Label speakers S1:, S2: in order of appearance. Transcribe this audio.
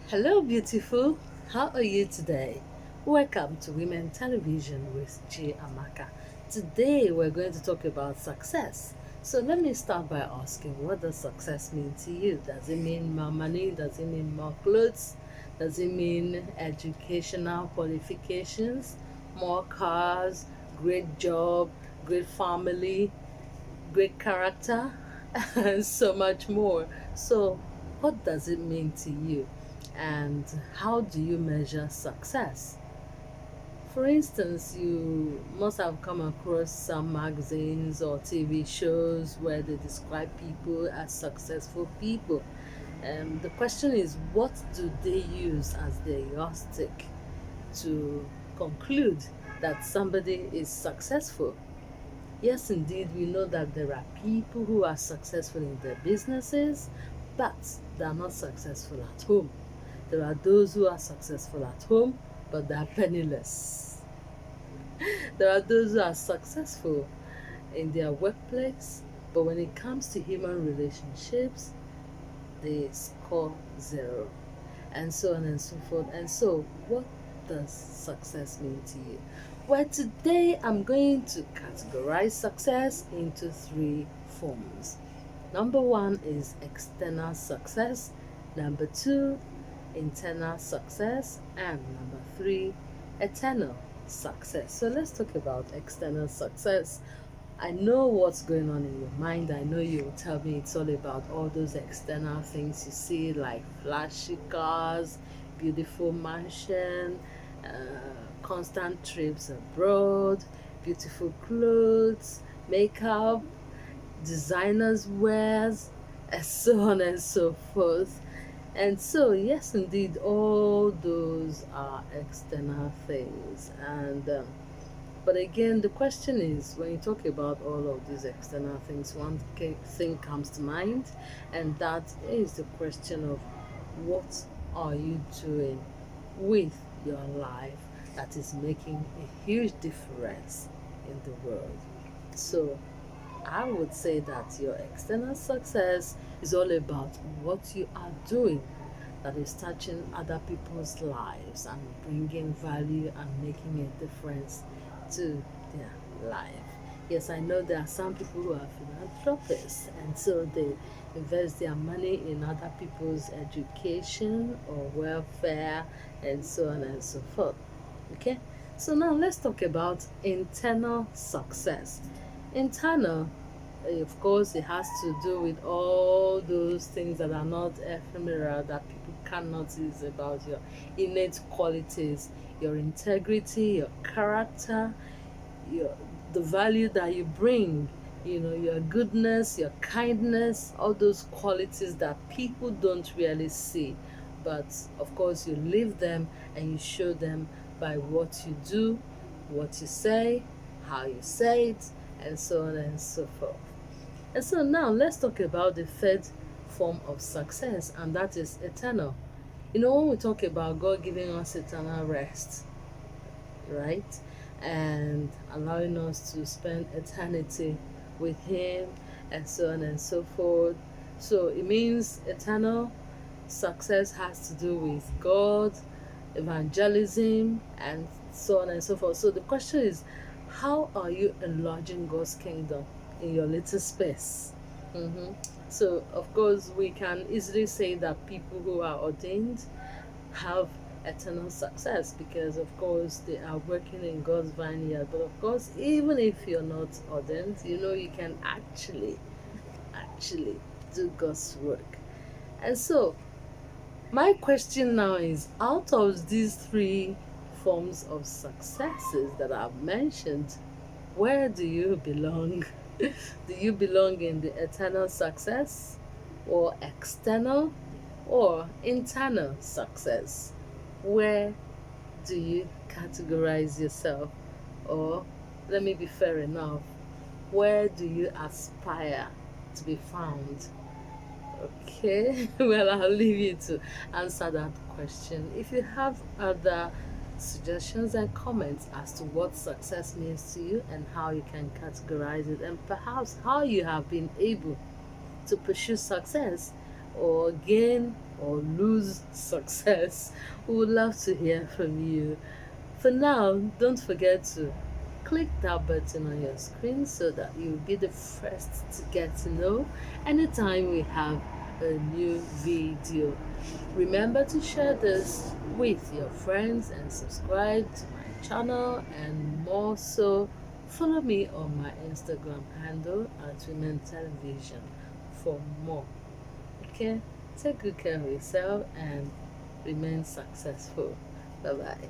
S1: Hello, beautiful. How are you today? Welcome to Women Television with G. Amaka. Today, we're going to talk about success. So, let me start by asking, what does success mean to you? Does it mean more money? Does it mean more clothes? Does it mean educational qualifications? More cars? Great job? Great family? Great character? And so much more. So, what does it mean to you? And how do you measure success? For instance, you must have come across some magazines or TV shows where they describe people as successful people. The question is, what do they use as their yardstick to conclude that somebody is successful? Yes, indeed, we know that there are people who are successful in their businesses, but they are not successful at home. There are those who are successful at home, but they are penniless. There are those who are successful in their workplace, but when it comes to human relationships, they score zero, and so on and so forth. And so, what does success mean to you? Well, today I'm going to categorize success into three forms. Number one is external success, number two, internal success, and number three, eternal success. So let's talk about external success. I know what's going on in your mind. I know you will tell me it's all about all those external things you see, like flashy cars, beautiful mansion, constant trips abroad, beautiful clothes, makeup, designers wears, and so on and so forth. And so, yes, indeed, all those are external things. But again, the question is, when you talk about all of these external things, one thing comes to mind, and that is the question of what are you doing with your life that is making a huge difference in the world. So, I would say that your external success is all about what you are doing that is touching other people's lives and bringing value and making a difference to their life. Yes, I know there are some people who are philanthropists, and so they invest their money in other people's education or welfare and so on and so forth. Okay, so now let's talk about internal success. Internal, of course, it has to do with all those things that are not ephemeral, that people can notice about your innate qualities, your integrity, your character, your the value that you bring, your goodness, your kindness, all those qualities that people don't really see. But of course, you live them and you show them by what you do, what you say, how you say it, and so on and so forth. And so now let's talk about the third form of success, and that is eternal. When we talk about God giving us eternal rest, right? And allowing us to spend eternity with Him, and so on and so forth. So it means eternal success has to do with God, evangelism, and so on and so forth. So the question is, how are you enlarging God's kingdom in your little space? So, of course, we can easily say that people who are ordained have eternal success because, of course, they are working in God's vineyard. But, of course, even if you're not ordained, you can actually do God's work. And so, my question now is, out of these three forms of successes that I've mentioned, where do you belong? Do you belong in the eternal success, or external, or internal success? Where do you categorize yourself? Or, let me be fair enough, where do you aspire to be found? Okay, well, I'll leave you to answer that question. If you have other suggestions and comments as to what success means to you and how you can categorize it, and perhaps how you have been able to pursue success or gain or lose success. We would love to hear from you. For now, don't forget to click that button on your screen so that you'll be the first to get to know anytime we have a new video. Remember to share this with your friends and subscribe to my channel, and more so follow me on my Instagram handle at Women Television for more. Okay, take good care of yourself and remain successful. Bye bye.